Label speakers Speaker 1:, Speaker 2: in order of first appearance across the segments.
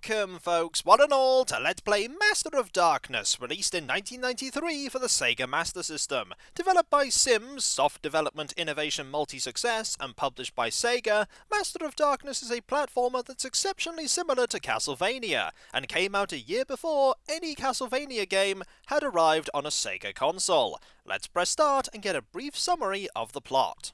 Speaker 1: Welcome, folks, one and all, to Let's Play Master of Darkness, released in 1993 for the Sega Master System. Developed by Sims, Soft Development Innovation Multi-Success, and published by Sega, Master of Darkness is a platformer that's exceptionally similar to Castlevania, and came out a year before any Castlevania game had arrived on a Sega console. Let's press start and get a brief summary of the plot.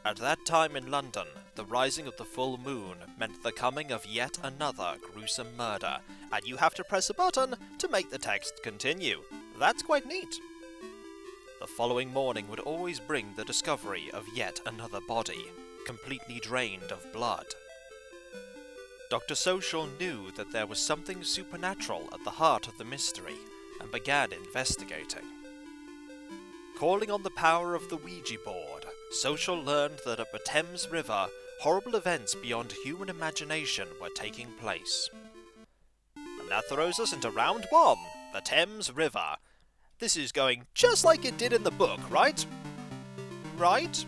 Speaker 1: At that time in London, the rising of the full moon meant the coming of yet another gruesome murder, and you have to press a button to make the text continue. That's quite neat. The following morning would always bring the discovery of yet another body, completely drained of blood. Dr. Social knew that there was something supernatural at the heart of the mystery, and began investigating. Calling on the power of the Ouija board, Social learned that at the Thames River, horrible events beyond human imagination were taking place. And that throws us into round one, the Thames River. This is going just like it did in the book, right? Right?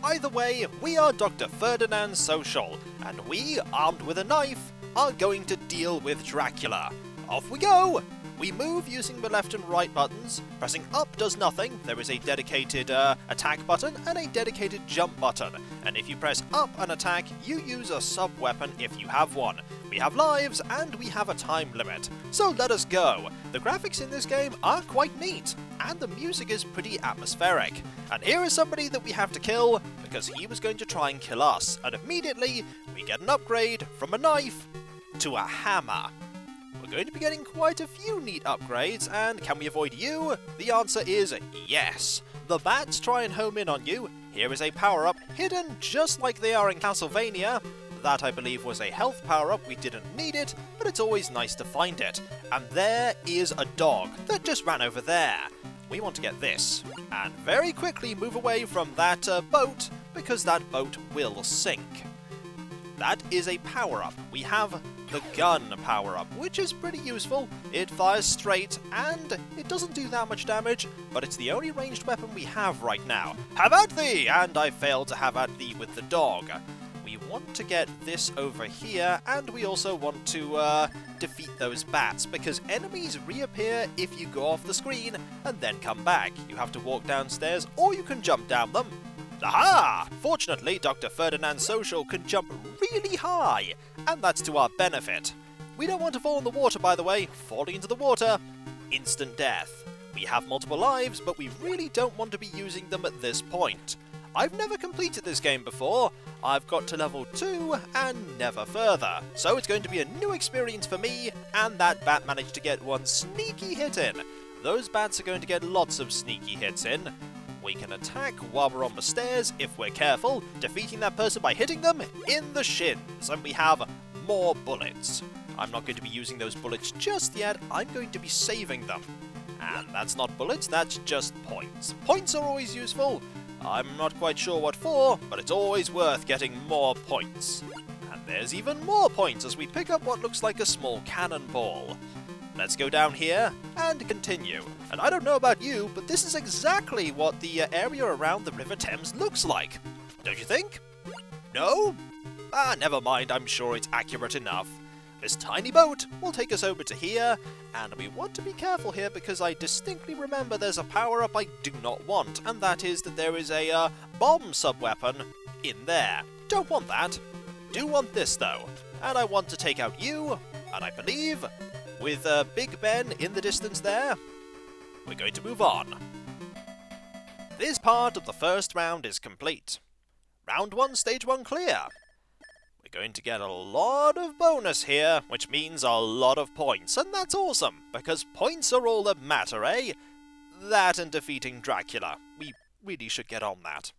Speaker 1: Either way, we are Dr. Ferdinand Social, and we, armed with a knife, are going to deal with Dracula. Off we go! We move using the left and right buttons. Pressing up does nothing. There is a dedicated attack button and a dedicated jump button. And if you press up and attack, you use a sub-weapon if you have one. We have lives and we have a time limit. So let us go. The graphics in this game are quite neat, and the music is pretty atmospheric. And here is somebody that we have to kill, because he was going to try and kill us. And immediately, we get an upgrade from a knife to a hammer. We're going to be getting quite a few neat upgrades, and can we avoid you? The answer is yes. The bats try and home in on you. Here is a power-up hidden just like they are in Castlevania. That, I believe, was a health power-up. We didn't need it, but it's always nice to find it. And there is a dog that just ran over there. We want to get this, and very quickly move away from that boat, because that boat will sink. That is a power-up. We have the gun power-up, which is pretty useful. It fires straight, and it doesn't do that much damage, but it's the only ranged weapon we have right now. Have at thee! And I failed to have at thee with the dog. We want to get this over here, and we also want to defeat those bats, because enemies reappear if you go off the screen and then come back. You have to walk downstairs, or you can jump down them. Aha! Fortunately, Dr. Ferdinand Social can jump really high, and that's to our benefit. We don't want to fall in the water, by the way. Falling into the water, instant death. We have multiple lives, but we really don't want to be using them at this point. I've never completed this game before. I've got to level 2 and never further. So it's going to be a new experience for me, and that bat managed to get one sneaky hit in. Those bats are going to get lots of sneaky hits in. We can attack while we're on the stairs if we're careful, defeating that person by hitting them in the shins, and we have more bullets. I'm not going to be using those bullets just yet, I'm going to be saving them. And that's not bullets, that's just points. Points are always useful. I'm not quite sure what for, but it's always worth getting more points. And there's even more points as we pick up what looks like a small cannonball. Let's go down here and continue. And I don't know about you, but this is exactly what the area around the River Thames looks like. Don't you think? No? Ah, never mind, I'm sure it's accurate enough. This tiny boat will take us over to here, and we want to be careful here because I distinctly remember there's a power-up I do not want, and that is that there is a bomb sub-weapon in there. Don't want that. Do want this, though. And I want to take out you, and I believe, with Big Ben in the distance there, we're going to move on. This part of the first round is complete. Round 1, stage 1 clear. We're going to get a lot of bonus here, which means a lot of points, and that's awesome, because points are all that matter, eh? That and defeating Dracula. We really should get on that.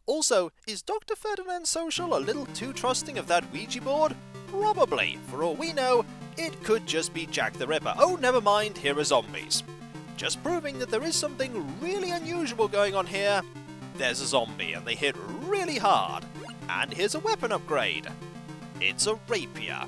Speaker 1: Also, is Dr. Ferdinand Social a little too trusting of that Ouija board? Probably. For all we know, it could just be Jack the Ripper. Oh, never mind, here are zombies. Just proving that there is something really unusual going on here. There's a zombie, and they hit really hard. And here's a weapon upgrade. It's a rapier.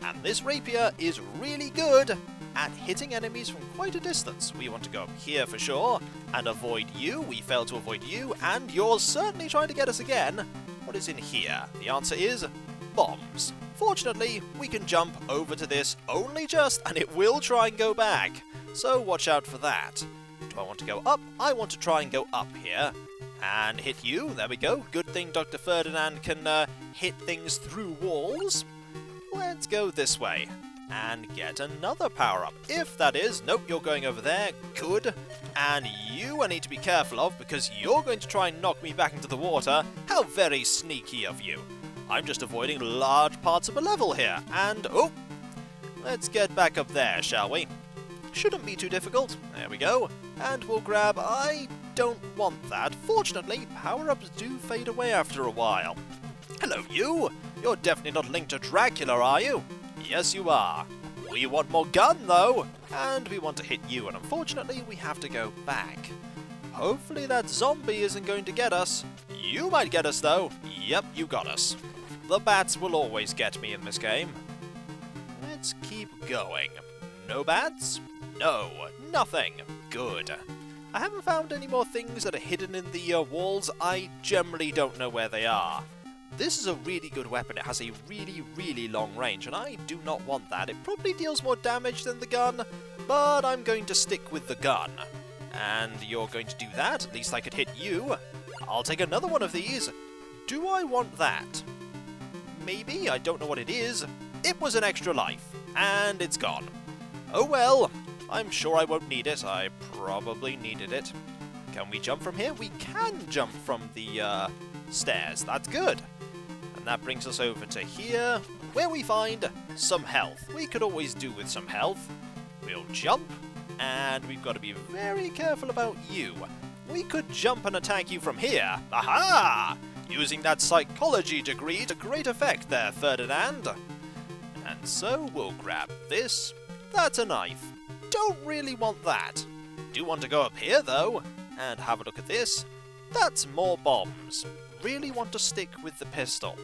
Speaker 1: And this rapier is really good at hitting enemies from quite a distance. We want to go up here for sure, and avoid you. We failed to avoid you, and you're certainly trying to get us again. What what is in here? The answer is bombs. Fortunately, we can jump over to this only just, and it will try and go back. So watch out for that. Do I want to go up? I want to try and go up here. And hit you. There we go. Good thing Dr. Ferdinand can hit things through walls. Let's go this way. And get another power-up. If that is... Nope, you're going over there. Good. And you I need to be careful of, because you're going to try and knock me back into the water. How very sneaky of you. I'm just avoiding large parts of a level here. And... oh! Let's get back up there, shall we? Shouldn't be too difficult. There we go. And we'll grab... I don't want that. Fortunately, power-ups do fade away after a while. Hello, you! You're definitely not linked to Dracula, are you? Yes, you are. We want more gun, though. And we want to hit you, and unfortunately, we have to go back. Hopefully that zombie isn't going to get us. You might get us, though. Yep, you got us. The bats will always get me in this game. Let's keep going. No bats? No, nothing. Good. I haven't found any more things that are hidden in the walls. I generally don't know where they are. This is a really good weapon. It has a really, really long range, and I do not want that. It probably deals more damage than the gun, but I'm going to stick with the gun. And you're going to do that. At least I could hit you. I'll take another one of these. Do I want that? Maybe. I don't know what it is. It was an extra life, and it's gone. Oh well. I'm sure I won't need it. I probably needed it. Can we jump from here? We can jump from the stairs. That's good. And that brings us over to here, where we find some health. We could always do with some health. We'll jump, and we've got to be very careful about you. We could jump and attack you from here. Aha! Using that psychology degree to great effect there, Ferdinand. And so we'll grab this. That's a knife. Don't really want that. Do want to go up here, though, and have a look at this. That's more bombs. Really want to stick with the pistol.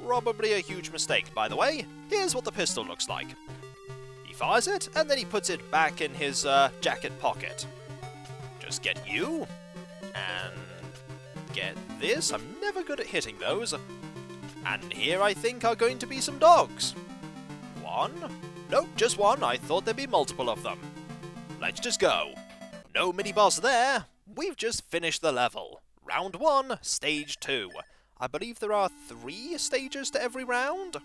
Speaker 1: Probably a huge mistake, by the way. Here's what the pistol looks like. He fires it, and then he puts it back in his jacket pocket. Just get you, and get this. I'm never good at hitting those. And here, I think, are going to be some dogs. One? Nope, just one. I thought there'd be multiple of them. Let's just go. No mini-boss there. We've just finished the level. Round 1, Stage 2. I believe there are 3 stages to every round.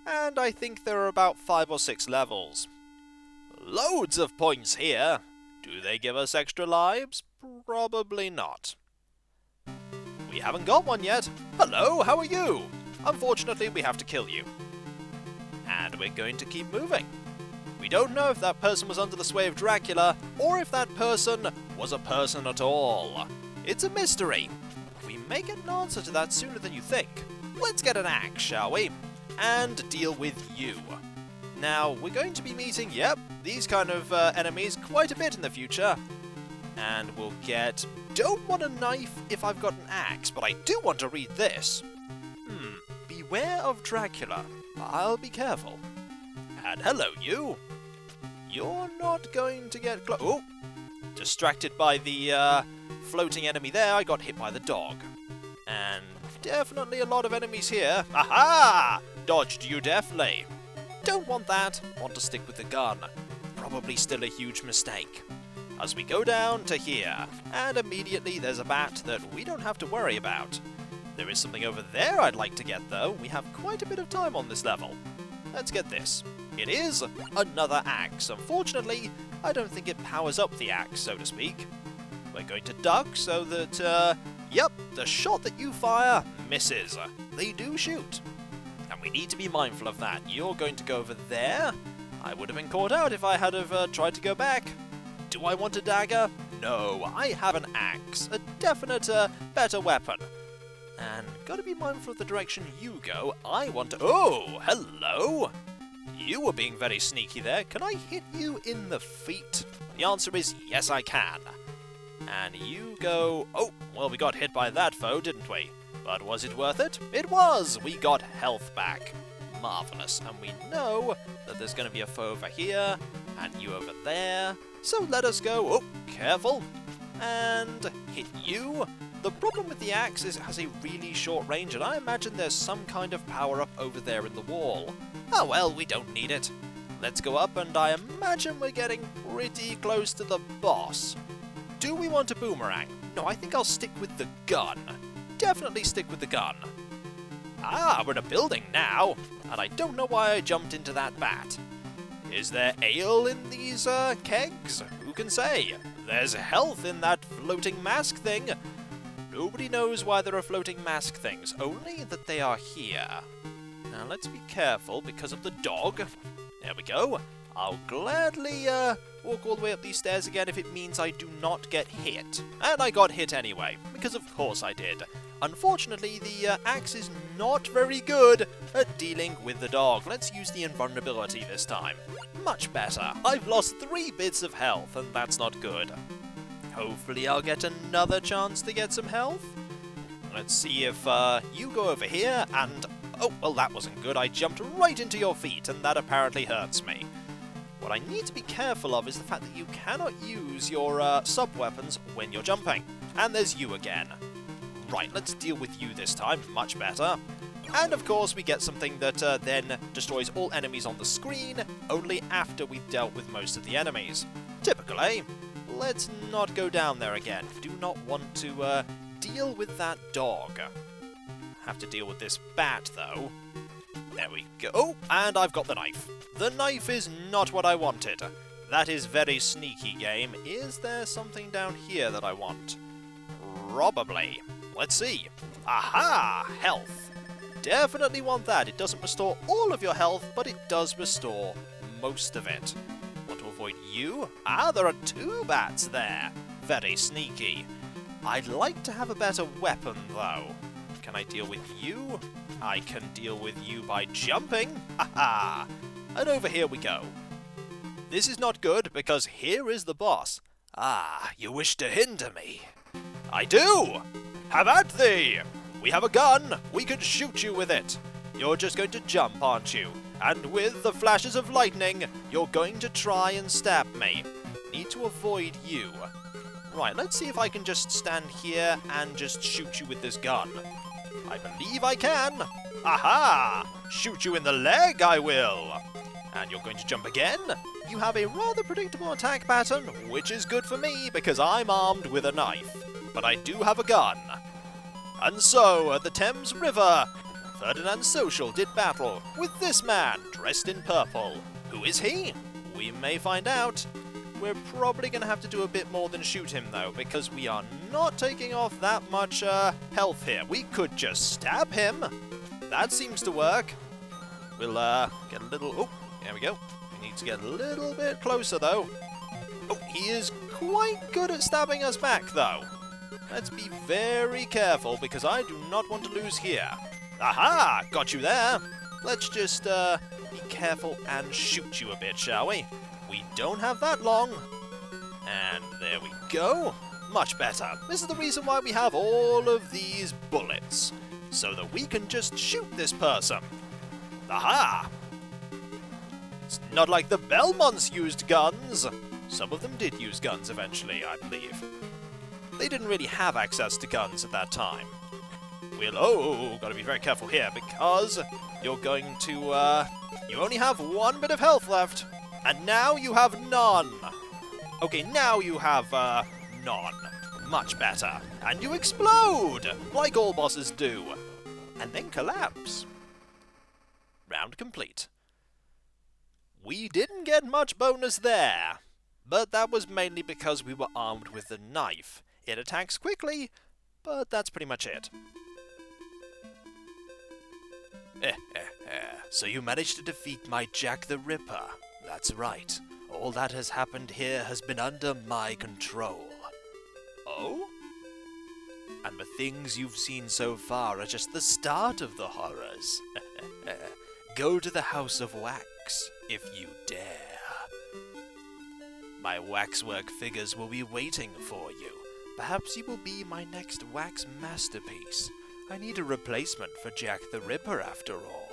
Speaker 1: And I think there are about 5 or 6 levels. Loads of points here. Do they give us extra lives? Probably not. We haven't got one yet. Hello, how are you? Unfortunately, we have to kill you. And we're going to keep moving. We don't know if that person was under the sway of Dracula, or if that person was a person at all. It's a mystery. We may get an answer to that sooner than you think. Let's get an axe, shall we? And deal with you. Now, we're going to be meeting, yep, these kind of enemies quite a bit in the future. And we'll get... Don't want a knife if I've got an axe, but I do want to read this. Beware of Dracula. I'll be careful. And hello, you. You're not going to get close. Oh! Distracted by the floating enemy there, I got hit by the dog. And definitely a lot of enemies here. Aha! Dodged you definitely. Don't want that. Want to stick with the gun. Probably still a huge mistake. As we go down to here, and immediately there's a bat that we don't have to worry about. There is something over there I'd like to get, though. We have quite a bit of time on this level. Let's get this. It is another axe. Unfortunately, I don't think it powers up the axe, so to speak. We're going to duck so that, yep, the shot that you fire misses. They do shoot. And we need to be mindful of that. You're going to go over there. I would have been caught out if I had have tried to go back. Do I want a dagger? No, I have an axe. A definite, better weapon. And gotta be mindful of the direction you go. I want to... Oh, hello! You were being very sneaky there. Can I hit you in the feet? The answer is yes, I can. And you go... Oh, well, we got hit by that foe, didn't we? But was it worth it? It was! We got health back. Marvellous. And we know that there's going to be a foe over here, and you over there. So let us go... Oh, careful! And hit you. The problem with the axe is it has a really short range, and I imagine there's some kind of power-up over there in the wall. Oh well, we don't need it. Let's go up, and I imagine we're getting pretty close to the boss. Do we want a boomerang? No, I think I'll stick with the gun. Definitely stick with the gun. Ah, we're in a building now, and I don't know why I jumped into that bat. Is there ale in these, kegs? Who can say? There's health in that floating mask thing. Nobody knows why there are floating mask things, only that they are here. Now let's be careful because of the dog. There we go. I'll gladly, walk all the way up these stairs again if it means I do not get hit. And I got hit anyway, because of course I did. Unfortunately, the axe is not very good at dealing with the dog. Let's use the invulnerability this time. Much better. I've lost 3 bits of health, and that's not good. Hopefully I'll get another chance to get some health. Let's see if you go over here and... Oh, well that wasn't good. I jumped right into your feet, and that apparently hurts me. What I need to be careful of is the fact that you cannot use your sub-weapons when you're jumping. And there's you again. Right, let's deal with you this time. Much better. And of course we get something that then destroys all enemies on the screen, only after we've dealt with most of the enemies. Typical, eh? Let's not go down there again. Do not want to deal with that dog. Have to deal with this bat, though. There we go. Oh, and I've got the knife. The knife is not what I wanted. That is very sneaky, game. Is there something down here that I want? Probably. Let's see. Aha! Health. Definitely want that. It doesn't restore all of your health, but it does restore most of it. Want to avoid you? Ah, there are 2 bats there. Very sneaky. I'd like to have a better weapon, though. Can I deal with you? I can deal with you by jumping. Haha! And over here we go. This is not good, because here is the boss. Ah, you wish to hinder me? I do! Have at thee! We have a gun! We can shoot you with it! You're just going to jump, aren't you? And with the flashes of lightning, you're going to try and stab me. Need to avoid you. Right, let's see if I can just stand here and just shoot you with this gun. I believe I can! Aha! Shoot you in the leg, I will! And you're going to jump again? You have a rather predictable attack pattern, which is good for me because I'm armed with a knife. But I do have a gun. And so, at the Thames River, Ferdinand Social did battle with this man dressed in purple. Who is he? We may find out. We're probably going to have to do a bit more than shoot him, though, because we are not taking off that much health here. We could just stab him. That seems to work. We'll get a little... Oh, there we go. We need to get a little bit closer, though. Oh, he is quite good at stabbing us back, though. Let's be very careful, because I do not want to lose here. Aha! Got you there. Let's just be careful and shoot you a bit, shall we? We don't have that long. And there we go. Much better. This is the reason why we have all of these bullets. So that we can just shoot this person. Aha! It's not like the Belmonts used guns. Some of them did use guns eventually, I believe. They didn't really have access to guns at that time. We'll... gotta be very careful here, because you're going to, you only have 1 bit of health left. And now you have none. Okay, now you have, none. Much better. And you explode, like all bosses do. And then collapse. Round complete. We didn't get much bonus there. But that was mainly because we were armed with the knife. It attacks quickly, but that's pretty much it. So you managed to defeat my Jack the Ripper. That's right. All that has happened here has been under my control. Oh? And the things you've seen so far are just the start of the horrors. Go to the House of Wax, if you dare. My waxwork figures will be waiting for you. Perhaps you will be my next wax masterpiece. I need a replacement for Jack the Ripper, after all.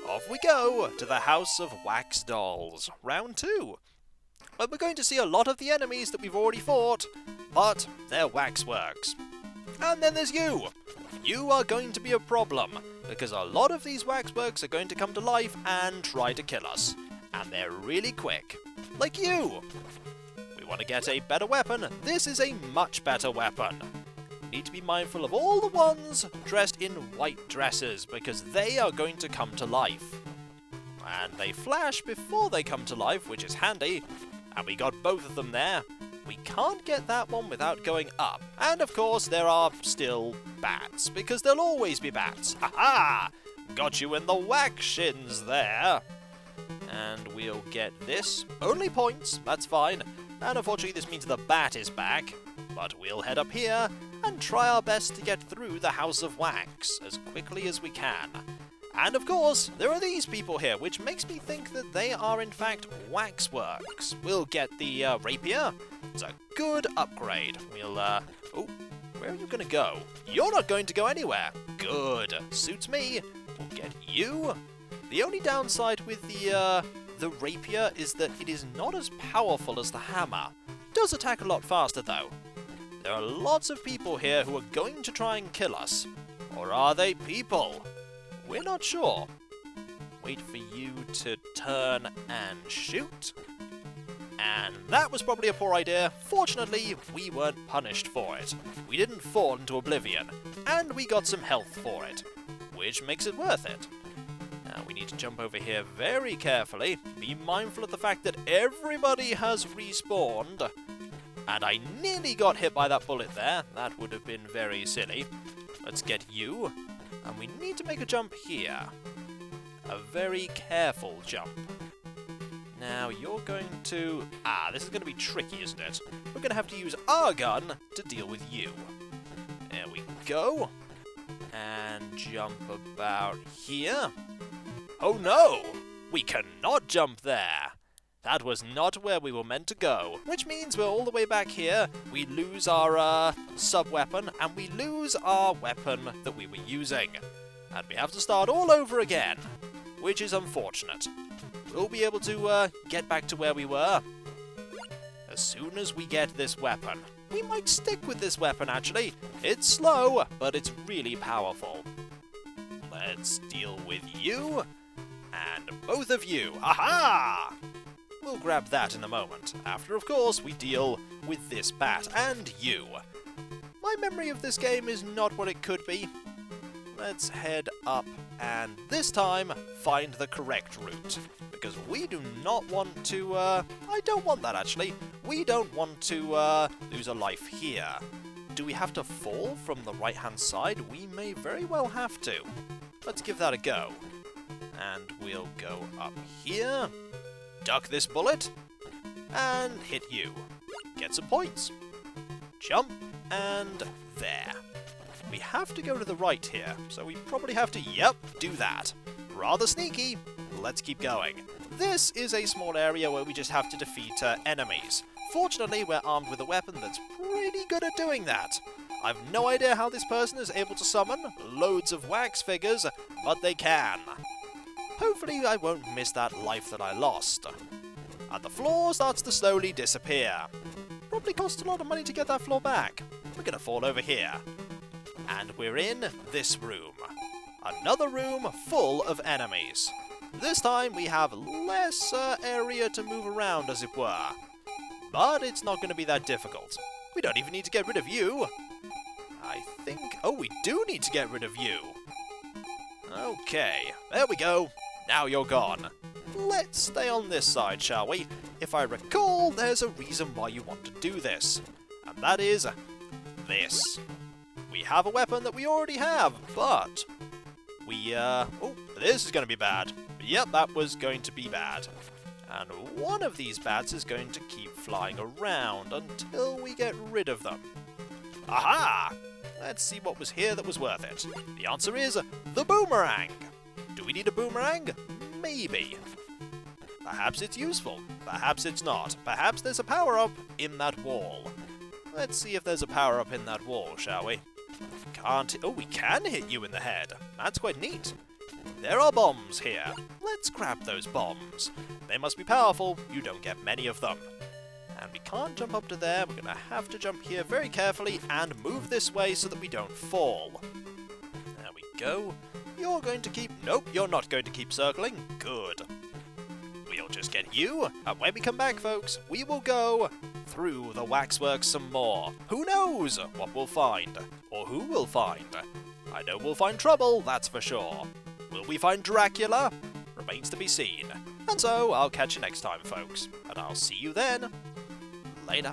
Speaker 1: Off we go to the House of Wax Dolls. Round 2. But we're going to see a lot of the enemies that we've already fought, but they're waxworks. And then there's you! You are going to be a problem, because a lot of these waxworks are going to come to life and try to kill us. And they're really quick. Like you! We want to get a better weapon. This is a much better weapon. We need to be mindful of all the ones dressed in white dresses, because they are going to come to life. And they flash before they come to life, which is handy. And we got both of them there. We can't get that one without going up. And of course there are still bats, because there'll always be bats. Ha-ha! Got you in the wax shins there. And we'll get this. Only points, that's fine. And unfortunately this means the bat is back. But we'll head up here and try our best to get through the House of Wax as quickly as we can. And of course, there are these people here, which makes me think that they are in fact waxworks. We'll get the rapier. It's a good upgrade. We'll, oh, where are you going to go? You're not going to go anywhere. Good. Suits me. We'll get you. The only downside with the rapier is that it is not as powerful as the hammer. Does attack a lot faster though. There are lots of people here who are going to try and kill us. Or are they people? We're not sure. Wait for you to turn and shoot. And that was probably a poor idea. Fortunately, we weren't punished for it. We didn't fall into oblivion, and we got some health for it, which makes it worth it. Now we need to jump over here very carefully. Be mindful of the fact that everybody has respawned. And I nearly got hit by that bullet there. That would have been very silly. Let's get you. And we need to make a jump here. A very careful jump. Now, you're going to... this is going to be tricky, isn't it? We're going to have to use our gun to deal with you. There we go. And jump about here. Oh no! We cannot jump there! That was not where we were meant to go. Which means we're all the way back here. We lose our sub-weapon, and we lose our weapon that we were using. And we have to start all over again, which is unfortunate. We'll be able to get back to where we were as soon as we get this weapon. We might stick with this weapon, actually. It's slow, but it's really powerful. Let's deal with you, and both of you. Aha! We'll grab that in a moment, after, of course, we deal with this bat and you. My memory of this game is not what it could be. Let's head up and this time find the correct route. Because we do not want to, I don't want that actually. We don't want to lose a life here. Do we have to fall from the right-hand side? We may very well have to. Let's give that a go. And we'll go up here. Duck this bullet, and hit you. Get some points. Jump, and there. We have to go to the right here, so we probably have to, yep, do that. Rather sneaky. Let's keep going. This is a small area where we just have to defeat enemies. Fortunately, we're armed with a weapon that's pretty good at doing that. I've no idea how this person is able to summon loads of wax figures, but they can. Hopefully I won't miss that life that I lost. And the floor starts to slowly disappear. Probably costs a lot of money to get that floor back. We're gonna fall over here. And we're in this room. Another room full of enemies. This time we have less area to move around, as it were. But it's not going to be that difficult. We don't even need to get rid of you. I think... oh, we do need to get rid of you. Okay, there we go. Now you're gone. Let's stay on this side, shall we? If I recall, there's a reason why you want to do this. And that is... this. We have a weapon that we already have, but... we, oh, this is going to be bad. Yep, that was going to be bad. And one of these bats is going to keep flying around until we get rid of them. Aha! Let's see what was here that was worth it. The answer is the boomerang. Do we need a boomerang? Maybe. Perhaps it's useful. Perhaps it's not. Perhaps there's a power-up in that wall. Let's see if there's a power-up in that wall, shall we? Can't... oh, we can hit you in the head. That's quite neat. There are bombs here. Let's grab those bombs. They must be powerful. You don't get many of them. And we can't jump up to there, we're going to have to jump here very carefully and move this way so that we don't fall. There we go. You're going to keep... Nope, you're not going to keep circling. Good. We'll just get you, and when we come back, folks, we will go through the waxworks some more. Who knows what we'll find, or who we'll find. I know we'll find trouble, that's for sure. Will we find Dracula? Remains to be seen. And so, I'll catch you next time, folks. And I'll see you then. Later.